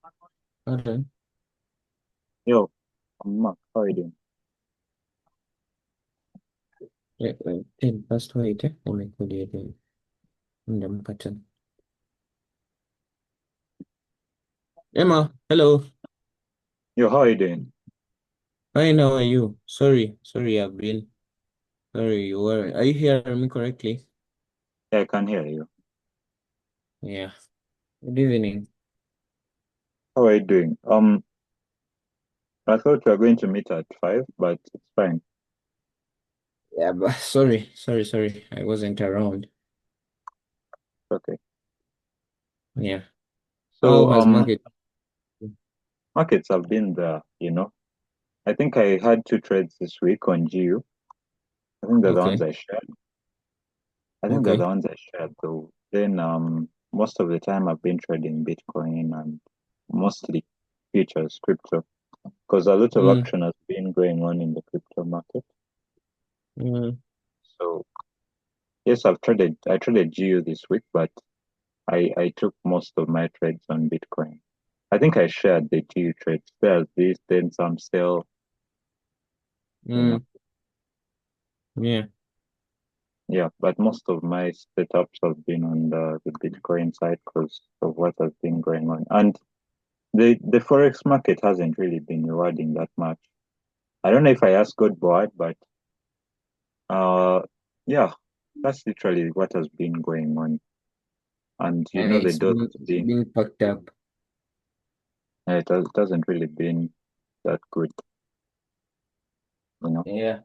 Hold on. Yo, I'm Mark. How are you doing? Wait. 10 past 8, eh? Umekuja muda mpata. Emma, hello. Yo, how are you doing? Fine, how are you? Sorry, I've been. Sorry, you were. Are you hearing me correctly? Yeah, I can hear you. Yeah. Good evening. How are you doing? I thought we were going to meet at 5, but it's fine. Yeah, but sorry. I wasn't around. Okay. Yeah. How So, has market? markets have been there. I think I had two trades this week on GU. I think they're the ones Okay, I shared. I think they're the okay. ones I shared though. Then, most of the time I've been trading Bitcoin and mostly futures, crypto, because a lot of Mm, action has been going on in the crypto market. mm, So, yes, I traded GU this week, but I took most of my trades on Bitcoin. I think I shared the two trades. There's this, then some sell, you know. mm, yeah. Yeah, but most of my setups have been on the Bitcoin side because of what has been going on. And the Forex market hasn't really been rewarding that much. I don't know if I asked God boy, but uh yeah, that's literally what has been going on. And And the dollar's it's been been packed up. it hasn't really been that good. Yeah.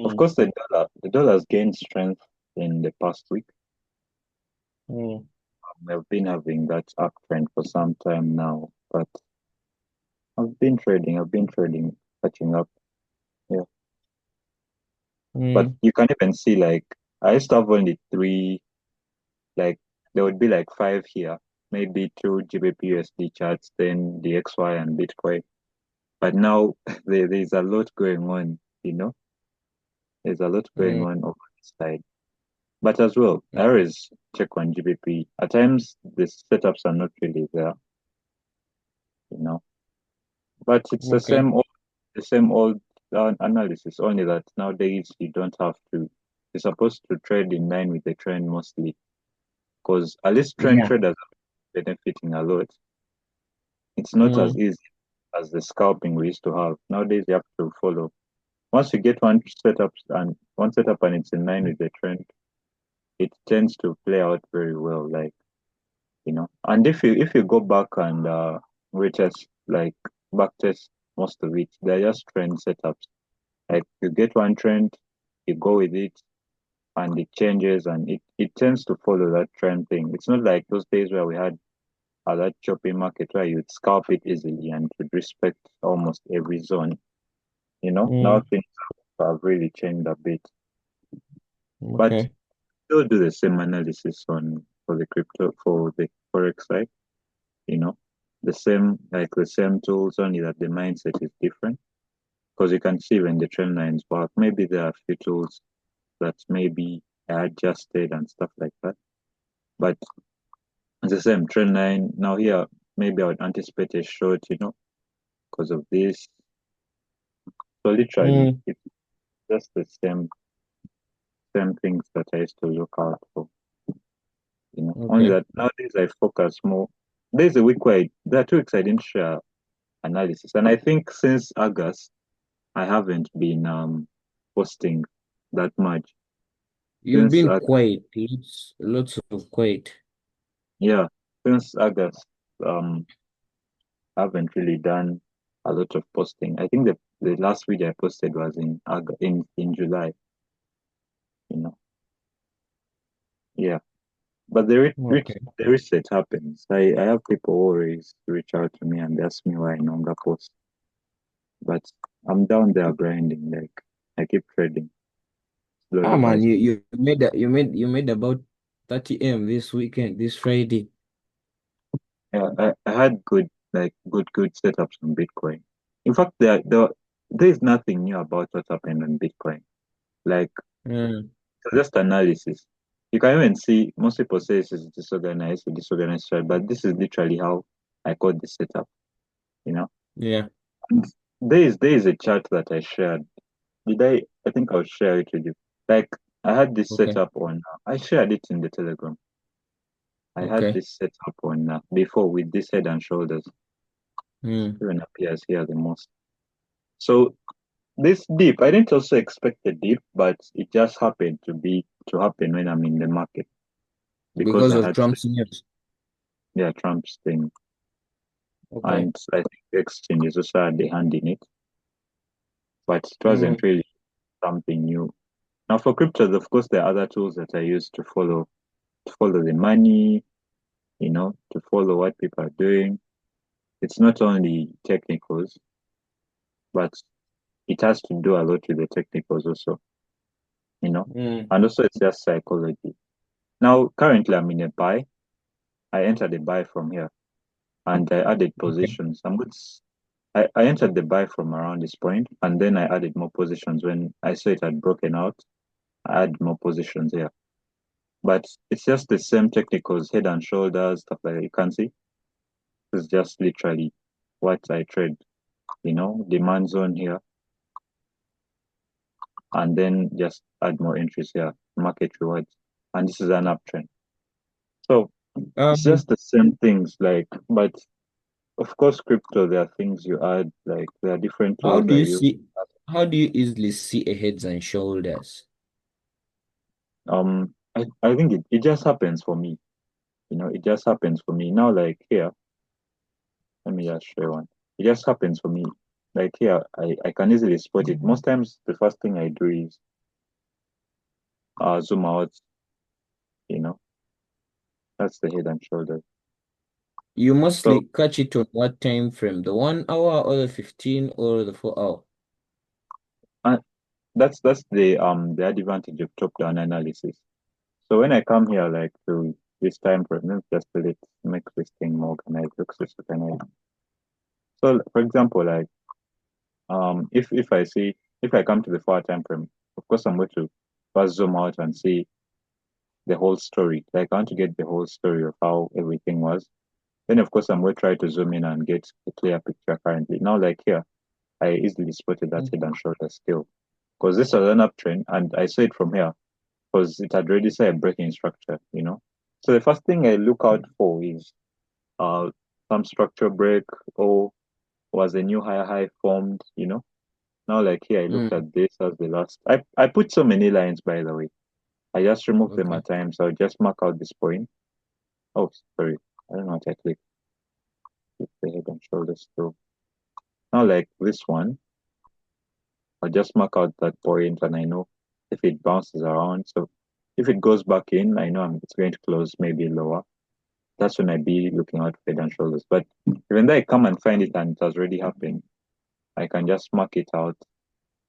Of Mm, course, the dollar's gained strength in the past week. mm, We've been having that uptrend for some time now, but I've been trading, catching up. Yeah, but mm, you can even see like I used to have only three, like there would be like five here, maybe two GBP charts, then the XY and Bitcoin. But now there's a lot going on. There's a lot going mm. on over this side. But as well, I Mm. always check on GBP. At times, the setups are not really you know. But it's Okay. the same old analysis. Only that nowadays you don't have to. You're supposed to trade in line with the trend mostly, because at least trend Yeah. traders are benefiting a lot. It's not as Mm, easy as the scalping we used to have. Nowadays, you have to follow. Once you get one setup and it's in line with the trend, it tends to play out very well. And if you go back and retest like backtest most of it, they're just trend setups. Like you get one trend, you go with it, and it changes, and it tends to follow that trend thing. It's not like those days where we had that choppy market where you'd scalp it easily and would respect almost every zone. Now mm. things have really changed a bit, but Okay. still do the same analysis on for the crypto for the forex side. you know, the same tools, only that the mindset is different. Because you can see when the trend lines work, maybe there are a few tools that maybe are adjusted and stuff like that. But it's the same trend line. Now here, maybe I would anticipate a short, because of this. So literally, Mm, it's just the same things that I used to look out for. Only okay. that nowadays I focus more. There's a week there are 2 weeks I didn't share analysis, and I think since August I haven't been posting that much You've since been quiet. Lots of quiet. yeah, since August. Um, I haven't really done a lot of posting. I think the last video I posted was in July. You know, yeah. But Okay. the reset happens. I have people always reach out to me and ask me why I no longer post, but I'm down there grinding. Like I keep trading Ah slowly by man, you slowly. you made about 30M this weekend, this Friday. Yeah, I had good setups on Bitcoin. In fact, there is nothing new about what happened on Bitcoin. Like Mm, it's just analysis. You can even see most people say this is disorganized, right? But this is literally how. I called the setup, you know. Yeah. And there is a chart that I shared. Did I think I'll share it with you. Like I had this Okay. setup on I shared it in the Telegram. I had Okay. this setup on before with this head and shoulders. Mm. Even appears here the most. So this dip, I didn't also expect a dip, but it just happened to happen when I'm in the market because Because I of had Trump's news. yeah, Trump's thing. Okay. And I think the exchanges also had a hand in it, but it Mm. wasn't really something new. Now for cryptos, of course, there are other tools that I use to follow the money, to follow what people are doing. It's not only technicals, but it has to do a lot with the technicals also, you know. Mm. And also it's just psychology. Now currently I'm in a buy. I entered a buy from here and I added Okay. positions. I entered the buy from around this point and then I added more positions when I saw it had broken out. I add more positions here. But it's just the same technicals, head and shoulders, stuff like that. You can see it's just literally what I trade, demand zone here, and then just add more entries here, market rewards. And this is an uptrend. So it's Um, just the same things, like, but of course, crypto, there are things you add, like there are different how tools do I you use. see how do you easily see a heads and shoulders? I think it just happens for me, it just happens for me. Now, like here, let me just show one. It just happens for me. Like here, I can easily spot it. Most times, the first thing I do is zoom out, you know, that's the head and shoulders. You So mostly catch it on what time frame? The 1 hour or the 15 or the 4 hour? uh, that's the advantage of top-down analysis. So when I come here, like to this time frame, let's just make this thing more organized. Looks this organized. So for example, like if I come to the 4 time frame, of course I'm going to first zoom out and see the whole story. Like I want to get the whole story of how everything was. Then of course I'm going to try to zoom in and get a clear picture currently. Now like here, I easily spotted that Mm. head and shoulder still. Because this was an uptrend and I saw it from here because it had already said a breaking structure. So the first thing I look out for is uh some structure break or was a new higher high formed. Now like here I looked Mm. at this as the last I put so many lines by the way. I just remove them Okay. at times. I'll just mark out this point. Oh, sorry. I don't know what I clicked. Click the head and shoulders too. Now, like this one, I'll just mark out that point and I know if it bounces around. So if it goes back in, I know it's going to close maybe lower. That's when I'd be looking out for head and shoulders. But even though I come and find it and it has already happened, I can just mark it out.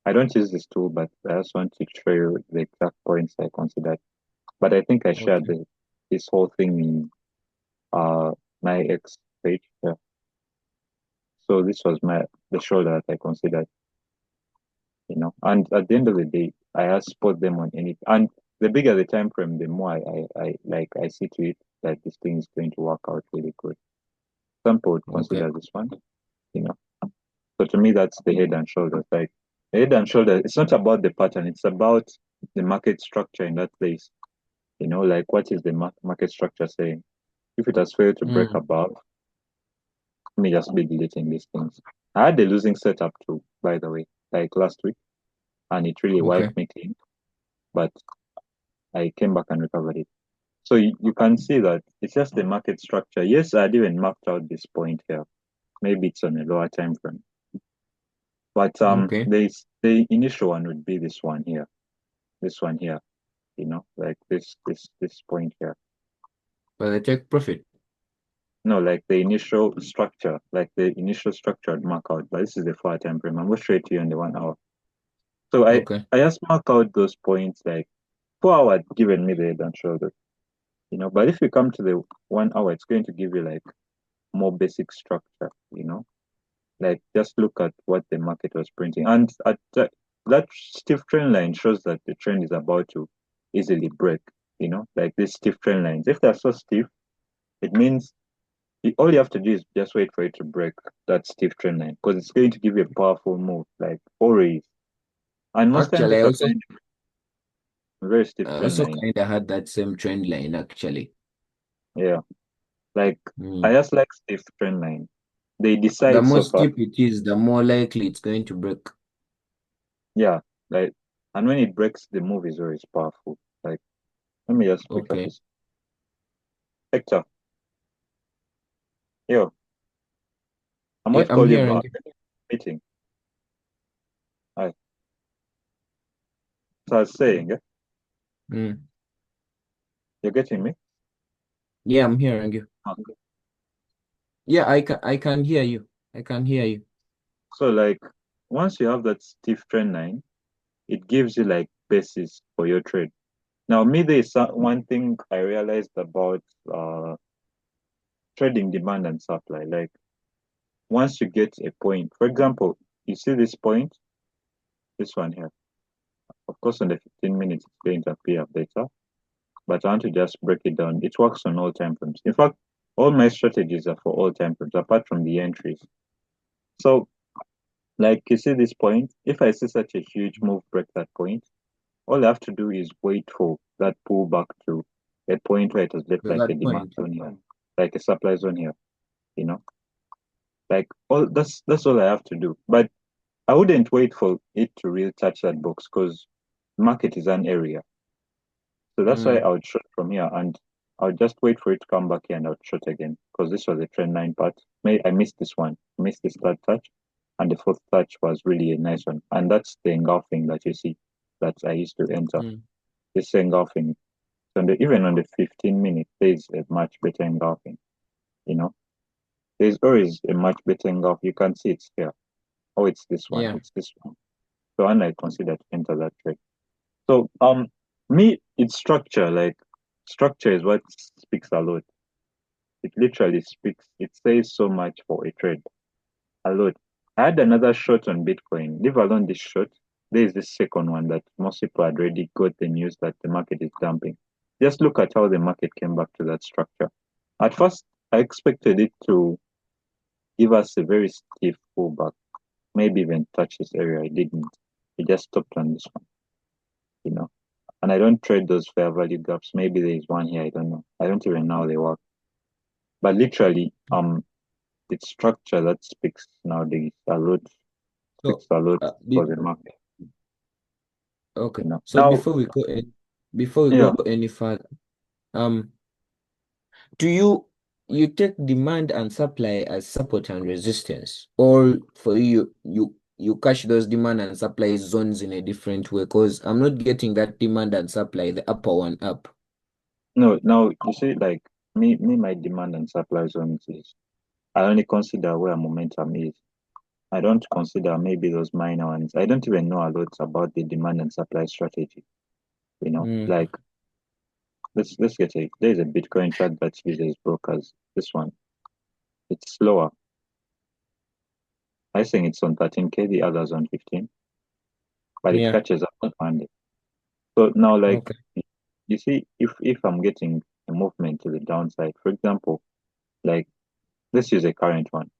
I don't use this tool, but I just want to show you the exact points I considered. But I think I shared Okay. this whole thing in uh my X page. Yeah. So this was the shoulder that I considered. And at the end of the day, I just spot them on any and the bigger the time frame, the more I see to it that this thing is going to work out really good. Some people would Okay. consider this one, you know. So to me, that's the head and shoulders. Like the head and shoulder, it's not about the pattern; it's about the market structure in that place. Like what is the market structure saying? If it has failed to break Mm. above, let me just be deleting these things. I had a losing setup too, by the way, like last week, and it really Okay. wiped me clean. But I came back and recovered it. So you can see that it's just the market structure. Yes, I'd even mapped out this point here. Maybe it's on a lower time frame. But Okay. the initial one would be this one here. This one here, like this point here. But they take profit. No, like the initial structure, like the initial structure I'd mark out. But this is the 4 time frame. I'm going to show it to you in the 1 hour. So I, Okay. I just mark out those points like 4 hour had given me the head and shoulders. But if you come to the 1 hour, it's going to give you like more basic structure. Like just look at what the market was printing. And at that stiff trend line shows that the trend is about to easily break, like these stiff trend lines. If they're so stiff, it means all you have to do is just wait for it to break that stiff trend line because it's going to give you a powerful move, like always. And most times Actually, it's applying a very stiff I trend also line. kind of had that same trend line actually. Yeah. Like I Mm. just like stiff trend line. They The decide more so fast. steep it is, the more likely it's going to break. Yeah. Like and when it breaks, the move is always powerful. Like let me just pick up Okay. this Hector. Yo, I Yeah, might I'm call you hearing back. you. Meeting. Alright. So I was saying, Mm. you're getting me? Yeah, I'm hearing you. Okay. Yeah, I can hear you. I can hear you. So like once you have that stiff trend line, it gives you like basis for your trade. Now, me, there's one thing I realized about trading demand and supply. Like once you get a point, for example, you see this point, this one here. Of course, on the 15 minutes, it's going to appear better, but I want to just break it down. It works on all time frames. In fact, all my strategies are for all time frames, apart from the entries. So, like you see this point, if I see such a huge move break that point, all I have to do is wait for that pullback to a point where it has left So like a that demand point. zone here, like a supply zone here, you know. Like all that's all I have to do. But I wouldn't wait for it to really touch that box because market is an area. So that's why Mm. I would short from here and I would just wait for it to come back here and I would short again because this was a trend line part. May I missed this one, missed this third touch, and the fourth touch was really a nice one. And that's the engulfing that you see that I used to enter. Mm. This engulfing. So even on the 15 minutes, there's a much better engulfing. You know, there's always a much better engulf. You can see it's here. Oh, it's this one. Yeah. It's this one. So and I consider to enter that trade. So me, it's structure. Like structure is what speaks a lot. It literally speaks. It says so much for a trade. A lot. I had another short on Bitcoin. Leave alone this short. There is this second one that most people had already got the news that the market is dumping. Just look at how the market came back to that structure. At first, I expected it to give us a very stiff pullback, maybe even touch this area. It didn't. It just stopped on this one, you know. And I don't trade those fair value gaps. Maybe there is one here. I don't know. I don't even know how they work. But literally, it's structure that speaks nowadays a lot. So, Speaks a lot for be, the market. okay. You know. So Now, before we yeah, go any further, um, do you take demand and supply as support and resistance, or for you catch those demand and supply zones in a different way? Because I'm not getting that demand and supply, the upper one up. no, now you see, like my demand and supply zones is I only consider where momentum is. I don't consider maybe those minor ones. I don't even know a lot about the demand and supply strategy. You know, Mm. like let's get a there's a Bitcoin chart that uses brokers. This one, it's slower. I think it's on 13K, the others on 15, but it Yeah. catches up on Monday. So now, like Okay. you see, if I'm getting a movement to the downside, for example, like let's use a current one,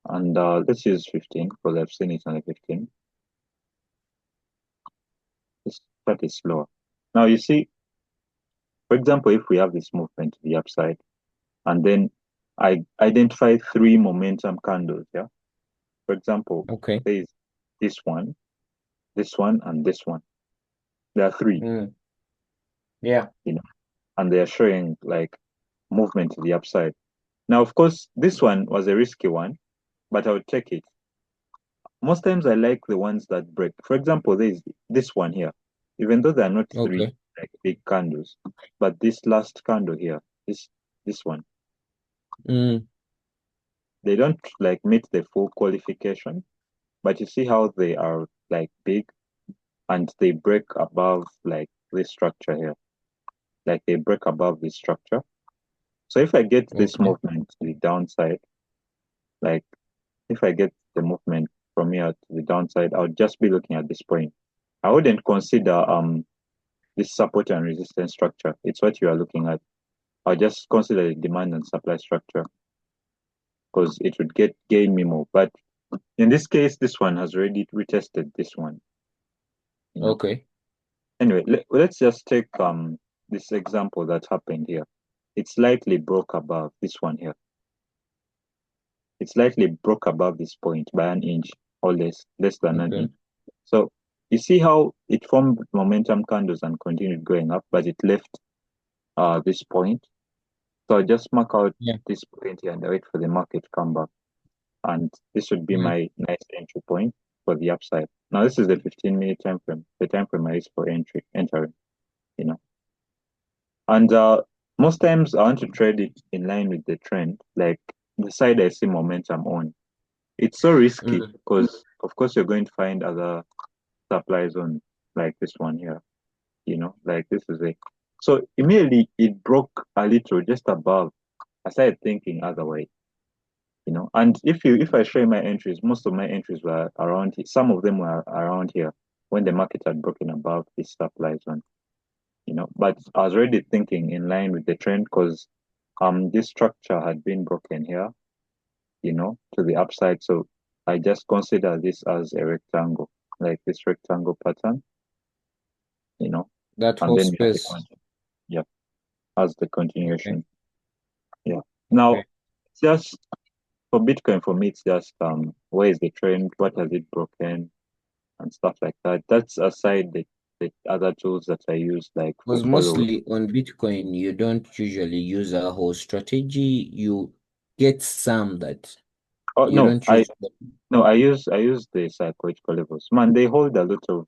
and let's use 15 because I've seen it on the 15. This chart is slower. Now you see, for example, if we have this movement to the upside, and then I identify three momentum candles. Yeah, for example, Okay. there is this one, and this one. There are three, Mm. Yeah. you know, and they are showing like movement to the upside. Now, of course, this one was a risky one, but I would take it. Most times I like the ones that break. For example, there's this one here. Even though they're not three Okay. like big candles, but this last candle here, this one, Mm. they don't like meet the full qualification, but you see how they are like big and they break above like this structure here. Like they break above this structure. So if I get this Okay. movement to the downside, like if I get the movement from here to the downside, I would just be looking at this point. I wouldn't consider this support and resistance structure. It's what you are looking at. I'll just consider the demand and supply structure because it would gain me more. But in this case, this one has already retested this one, you know. Okay. Anyway, let's just take this example that happened here. It slightly broke above this one here. It slightly broke above this point by an inch or less than an Okay. inch. So you see how it formed momentum candles and continued going up, but it left this point. So I just mark out Yeah. this point here and I wait for the market to come back. And this would be Mm. my nice entry point for the upside. Now this is the 15-minute time frame, the time frame I use for entering, you know. And most times I want to trade it in line with the trend, like the side I see momentum on. It's so risky Mm. because of course you're going to find other supply zones like this one here, like this is it. So immediately it broke a little just above. I started thinking otherwise, And if I show you my entries, most of my entries were around here. Some of them were around here when the market had broken above this supply zone. But I was already thinking in line with the trend because this structure had been broken here, to the upside. So I just consider this as a rectangle, like this rectangle pattern, That and whole then we have the space. yeah, as the Okay. continuation. Yeah. Now, Okay. just for Bitcoin, for me, it's just where is the trend? What has it broken? And stuff like that. That's aside the other tools that I use, like for Because following. mostly on Bitcoin, you don't usually use a whole strategy. You get some that Oh you no, don't I use. no, I use the psychological levels. Man, they hold a lot of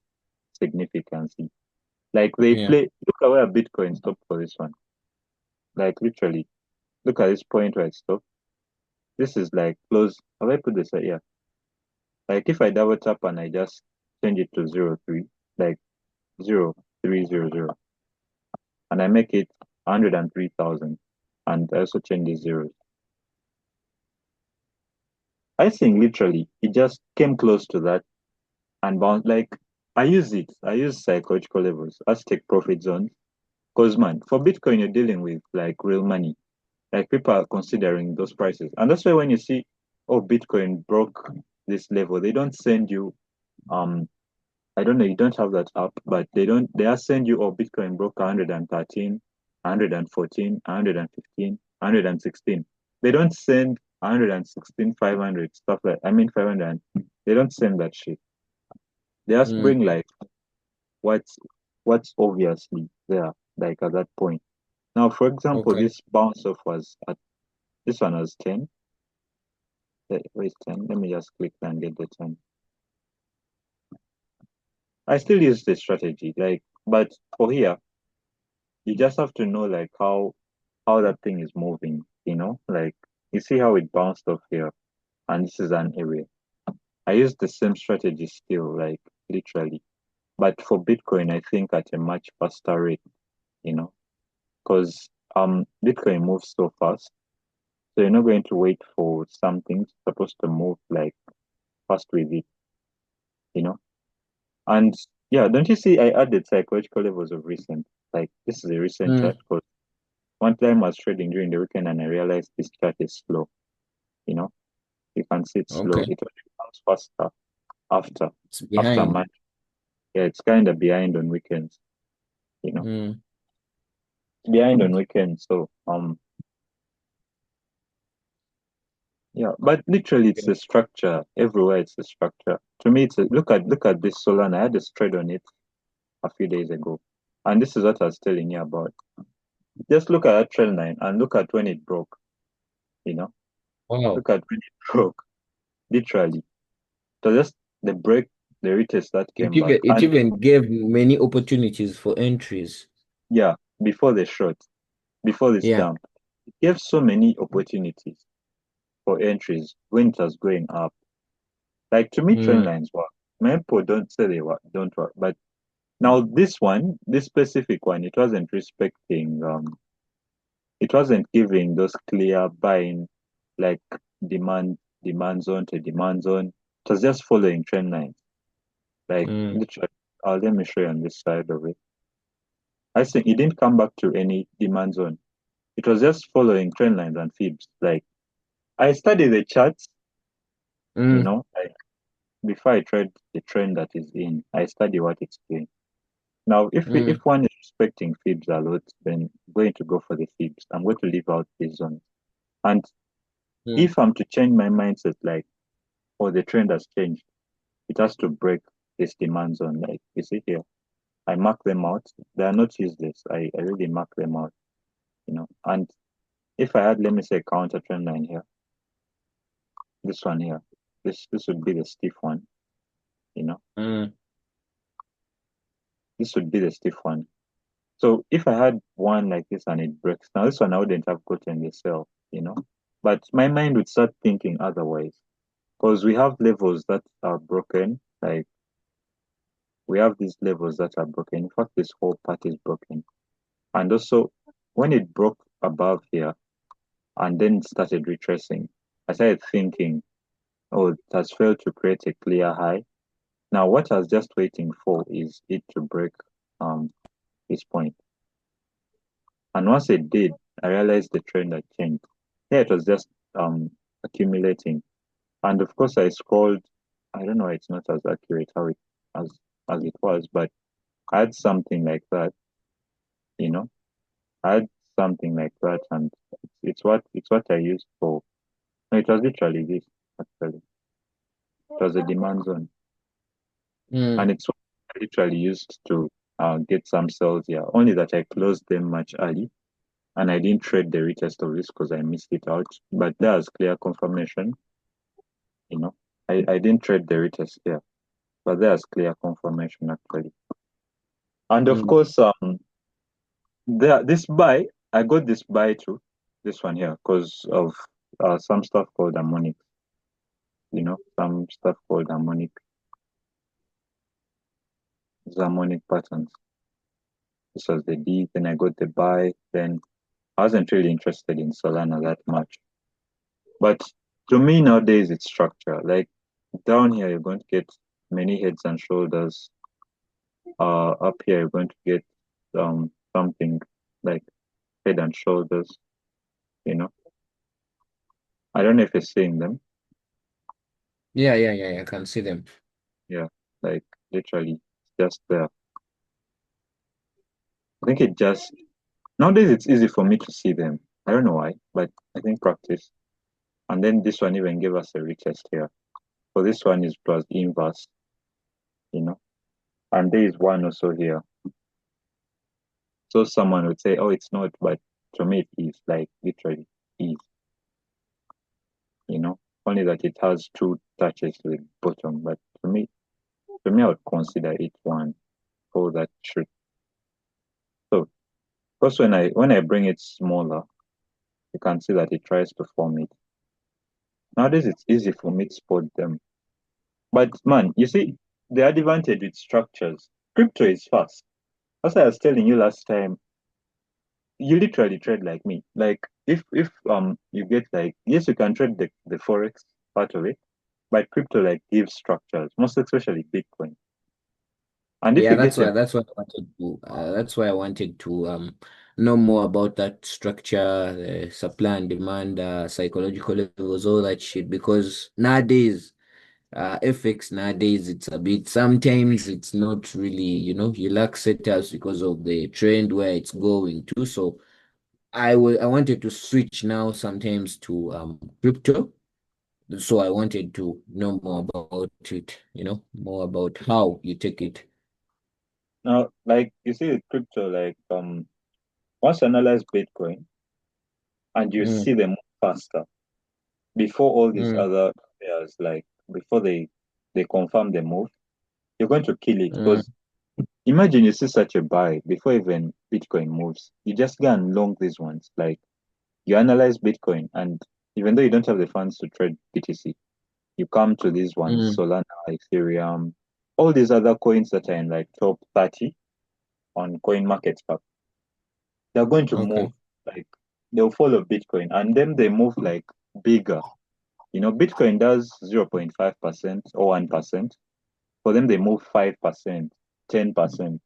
significance. Like they Yeah. play. Look at where Bitcoin stopped for this one. Like literally, look at this point where it stopped. This is like close. How do I put this? Yeah. Like if I double tap and I just change it to 0.3, like 0.300, and I make it 103,000, and I also change the zeros. I think literally it just came close to that and bounced. Like I use it. I use psychological levels as take profit zones. Because man, for Bitcoin you're dealing with like real money. Like people are considering those prices. And that's why when you see, oh, Bitcoin broke this level, they don't send you I don't know, you don't have that app, but they are send you, oh, Bitcoin broke 113, 114, 115, 116. They don't send 116, 500, stuff like, I mean, 500. They don't send that shit. They just Mm. bring like what's what's obviously there, like at that point. Now, for example, Okay. this bounce off was at this one was 10. Where's 10? Let me just click and get the 10. I still use the strategy, like, but for here, you just have to know like how that thing is moving, like you see how it bounced off here, and this is an area. I use the same strategy still, like literally, but for Bitcoin, I think at a much faster rate, because Bitcoin moves so fast, so you're not going to wait for something supposed to move like fast with it, and yeah, don't you see I added psychological levels of recent, like this is a recent Mm. chart because one time I was trading during the weekend and I realized this chart is slow. You can see it's slow. Okay. It only comes faster after It's after behind. March. Yeah, it's kind of behind on weekends. You know, Mm. it's behind on weekends. So yeah, but literally it's Okay. a structure everywhere. It's a structure. To me, look at this Solana. I had a trade on it a few days ago, and this is what I was telling you about. Just look at that trend line and look at when it broke. You know, Wow. look at when it broke. Literally, so just the break, the retest that came back, It and even gave many opportunities for entries. yeah, before the shot, before this Yeah. dump, it gave so many opportunities for entries when it was going up. Like to me, trend Mm. lines work. Many people don't say they work, don't work, but now this one, this specific one, it wasn't respecting. It wasn't giving those clear buying, like demand zone to demand zone. It was just following trend lines. Like Mm. literally, let me show you on this side of it. I think it didn't come back to any demand zone. It was just following trend lines and fibs. Like I study the charts, Mm, like before I trade the trend that is in, I study what it's doing. Now, if mm, one is expecting fibs a lot, then I'm going to go for the fibs. I'm going to leave out these zones. And mm, if I'm to change my mindset, like, oh, the trend has changed, it has to break this demand zone. Like you see here, I mark them out. They are not useless. I really mark them out. And if I had, let me say, counter trend line here, this one here, this would be the stiff one. You know, mm, this would be the stiff one. So if I had one like this and it breaks, now this one I wouldn't have gotten the sell. But my mind would start thinking otherwise because we have levels that are broken. Like we have these levels that are broken. In fact, this whole part is broken. And also, when it broke above here and then started retracing, I started thinking, oh, it has failed to create a clear high. Now, what I was just waiting for is it to break um this point. And once it did, I realized the trend had changed. Yeah, it was just accumulating. And of course, I scrolled. I don't know, it's not as accurate how it as as it was, but I had something like that. You know, I had something like that, and it's what I used for. No, it was literally this. Actually, it was a demand zone, and mm, it's what I literally used to get some sales here. Only that I closed them much early and I didn't trade the retest of this because I missed it out. But that was clear confirmation. You know, I didn't trade the retest here, but there's clear confirmation actually. And of mm. course, this buy, I got this buy too, this one here, because of some stuff called harmonic. Some stuff called harmonic patterns. This was the D, then I got the buy, then I wasn't really interested in Solana that much. But to me nowadays it's structure. Like down here you're going to get many heads and shoulders. Up here you're going to get something like head and shoulders, you know. I don't know if you're seeing them. Yeah, yeah, yeah, yeah, I can see them. Yeah, like literally just there. I think it just nowadays it's easy for me to see them. I don't know why, but I think practice. And then this one even gave us a retest here. So this one is plus inverse, you know. And there is one also here. So someone would say, oh, it's not, but to me it is like literally is, you know, only that it has two touches to the bottom. But to me, I would consider it one for that truth. So because when I bring it smaller, you can see that it tries to form it. Nowadays it's easy for me to spot them. But man, you see, the advantage with structures, crypto is fast. As I was telling you last time, you literally trade like me. Like if you get like yes, you can trade the forex part of it, but crypto like gives structures, most especially Bitcoin. And if Yeah, you get them, that's why I wanted to know more about that structure, supply and demand, psychological levels, all that shit. Because nowadays, FX nowadays it's a bit sometimes it's not really, you lack setups because of the trend where it's going to. So I wanted to switch now sometimes to crypto. So I wanted to know more about it, more about how you take it. now like you see with crypto, like once you analyze Bitcoin and you Mm, see them faster before all these mm, other players, like before they confirm the move, you're going to kill it mm, because imagine you see such a buy before even Bitcoin moves. You just go and long these ones. Like you analyze Bitcoin, and even though you don't have the funds to trade BTC, you come to these ones, mm. Solana, Ethereum, all these other coins that are in like top 30 on coin market cap. They're going to move Okay. like they'll follow Bitcoin and then they move like bigger. Bitcoin does 0.5% or 1%. For them, they move 5%, 10%,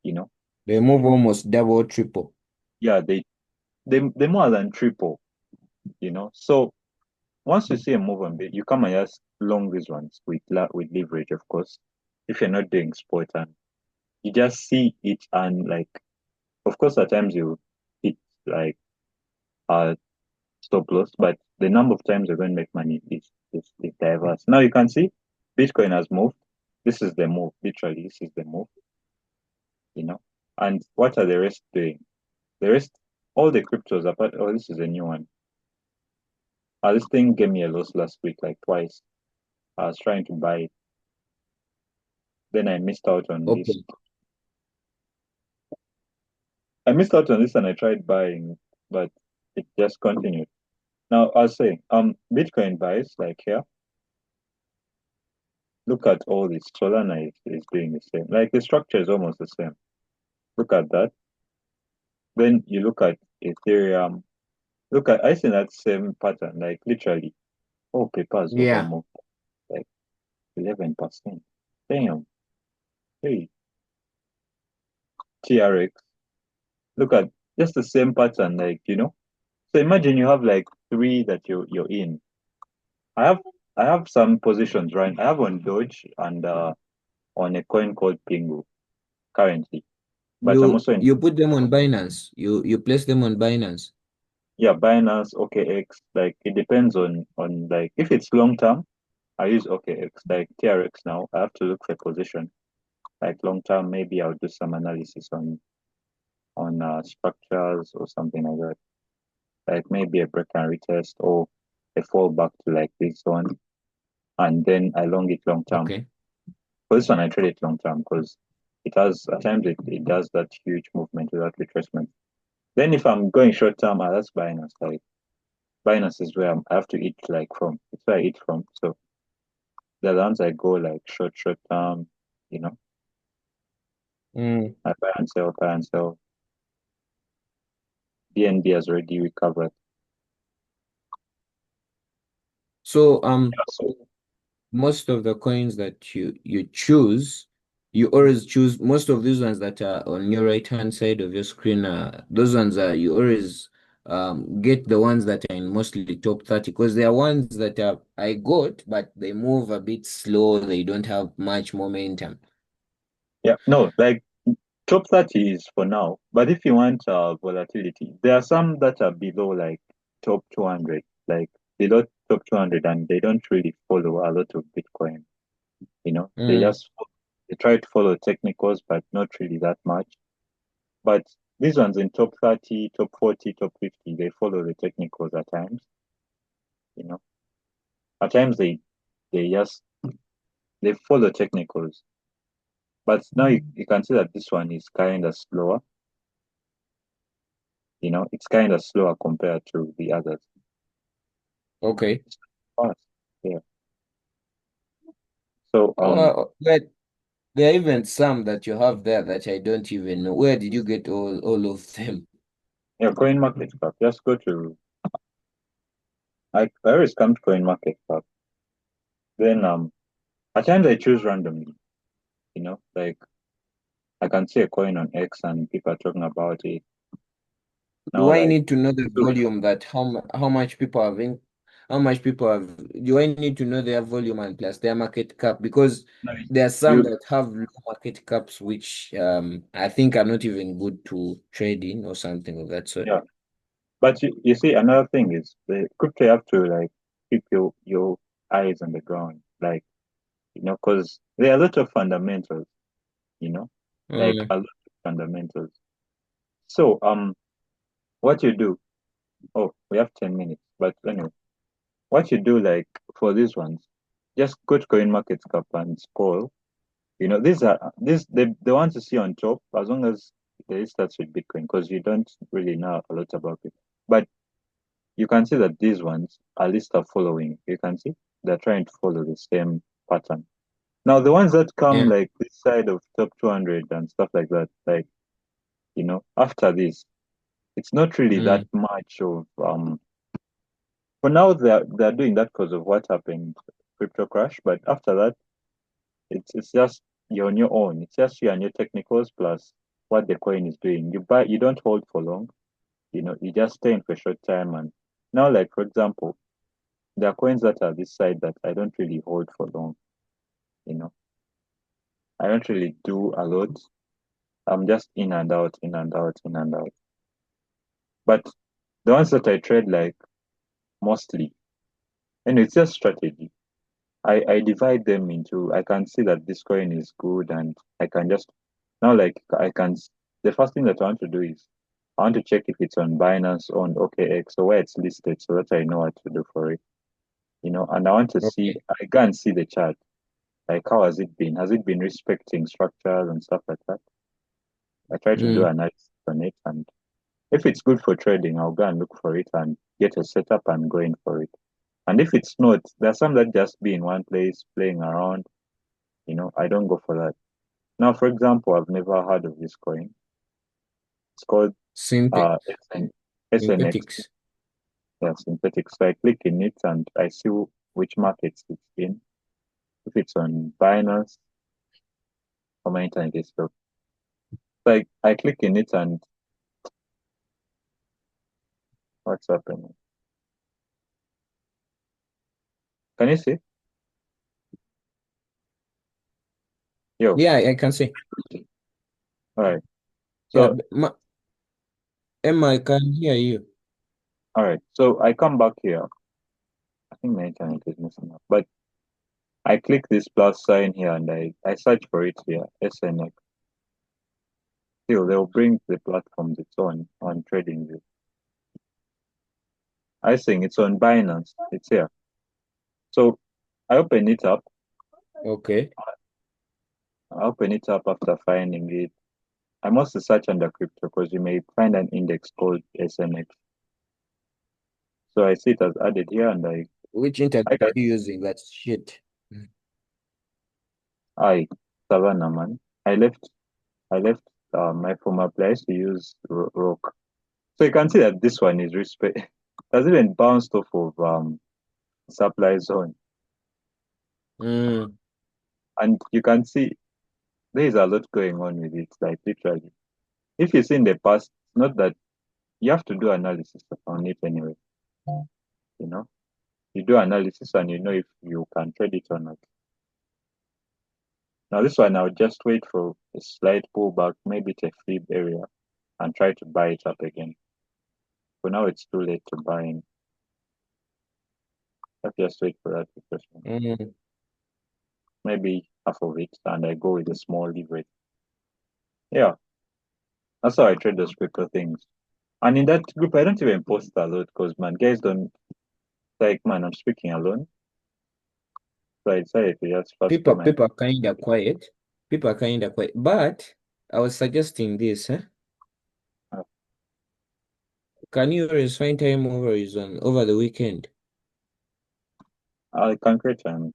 you know. They move almost double, triple. Yeah, they more than triple, you know. So once you see a move on bit, you come and just long these ones with with leverage, of course. If you're not doing sport and you just see it and like, of course, at times you hit like uh stop loss, but the number of times you're going to make money is diverse. Now you can see Bitcoin has moved. This is the move. Literally, this is the move, you know. And what are the rest doing? The rest, all the cryptos apart. Oh, this is a new one. This thing gave me a loss last week, like twice. I was trying to buy it. Then I missed out on this. Okay. I missed out on this and I tried buying, but it just continued. Now I'll say, Bitcoin buys like here. Look at all this. Solana is doing the same. Like the structure is almost the same. Look at that. Then you look at Ethereum. Look at I see that same pattern. Like literally, oh, paper has Yeah. overmoved like 11%. Damn. Hey, TRX. Look at just the same pattern. Like So imagine you have like three that you're in. I have I have some positions, right? I have on Doge and on a coin called Pingu currently. But I'm You also in, you put them on Binance. You place them on Binance. yeah, Binance, OKX. Like it depends on like if it's long term, I use OKX. Like TRX now, I have to look for position. Like long term, maybe I'll do some analysis on structures or something like that. Like maybe a break and retest or a fall back to like this one, and then I long it long term. Okay. For this one, I trade it long term because it has at times it does that huge movement without retracement. Then if I'm going short term, that's Binance. Like Binance is where I have to eat like from. It's where I eat from. So the ones I go like short term, you know, Mm. I buy and sell. BNB has already recovered. So So most of the coins that you choose, you always choose most of these ones that are on your right hand side of your screen. Those ones are you always get the ones that are in mostly top 30 because there are ones that are I got, but they move a bit slow. They don't have much momentum. yeah, no, like top 30 is for now. But if you want volatility, there are some that are below like top 200, like below top 200, and they don't really follow a lot of Bitcoin. They Mm, just they try to follow technicals, but not really that much. But these ones in top 30, top 40, top 50, they follow the technicals at times. You know, at times they just they follow technicals. But now you can see that this one is kind of slower. It's kind of slower compared to the others. okay. It's fast. Yeah. So But there are even some that you have there that I don't even know. Where did you get all of them? yeah, coin market cap. Just go to I always come to coin market cap. Then at times I choose randomly. Like I can see a coin on X and people are talking about it. Do Now I like need to know the volume that how much people have how much people have do I need to know their volume and plus their market cap because no, there are some you that have low market caps which I think are not even good to trade in or something of that sort. yeah. But you see, another thing is the crypto you have to like keep your eyes on the ground, like because there are a lot of fundamentals, you know, like Mm, a lot of fundamentals. So what you do? Oh, we have 10 minutes, but anyway, what you do like for these ones, just go to CoinMarketCap and scroll. These are the ones you see on top, as long as they starts with Bitcoin, because you don't really know a lot about it, but you can see that these ones at least are following. You can see they're trying to follow the same pattern. Now, the ones that come yeah. like this side of top 200 and stuff like that, like, after this, it's not really that Mm, much of, for now, they're doing that because of what happened, crypto crash. But after that, it's just you're on your own. It's just you and your technicals plus what the coin is doing. You don't hold for long. you just stay in for a short time. And now, like for example, there are coins that are this side that I don't really hold for long. You know, I don't really do a lot. I'm just in and out, in and out, in and out. But the ones that I trade like mostly, and it's just strategy. I divide them into, I can see that this coin is good and I can just now like the first thing that I want to do is I want to check if it's on Binance, on OKX, or where it's listed so that I know what to do for it. And I want to see, Okay. I go and see the chart. Like how has it been? Has it been respecting structures and stuff like that? I try to do Mm, analysis on it, and if it's good for trading, I'll go and look for it and get a setup and go in for it. And if it's not, there's some that just be in one place playing around. I don't go for that. Now, for example, I've never heard of this coin. It's called synth SNX, synthetics. yeah, synthetic. So I click in it and I see which markets it's in. If it's on Binance or my internet is slow. Like I click in it and what's happening? Can you see? Yo, Yeah, I can see. all right. Yeah, So Emma, I can hear you. all right. So I come back here. I think my internet is messing up. But I click this plus sign here and I search for it here, SNX. Still, they'll bring the platforms it's on TradingView. I think it's on Binance. It's here. So I open it up. Okay. I open it up after finding it. I must search under crypto because you may find an index called SNX. So I see it as added here and Which internet I are can you using? That's shit. I Savannah man. I left my former place to use Rock. So you can see that this one is respect has even bounced off of supply zone. Mm, And you can see there is a lot going on with it, like literally. If you see in the past, it's not that you have to do analysis on it anyway, you know. You do analysis and you know if you can trade it or not. Now this one I'll just wait for a slight pullback, maybe to a flip area and try to buy it up again. For now it's too late to buy in. Let's just wait for that refreshment. mm. Maybe half of it and I go with a small leverage. Yeah, that's how I trade those crypto things. And in that group I don't even post a lot because man, guys don't like man, I'm speaking alone. So I decided to just fast through my People are kind of quiet. People are kind of quiet. But I was suggesting this, huh? Can you always find time over the weekend? I can create time.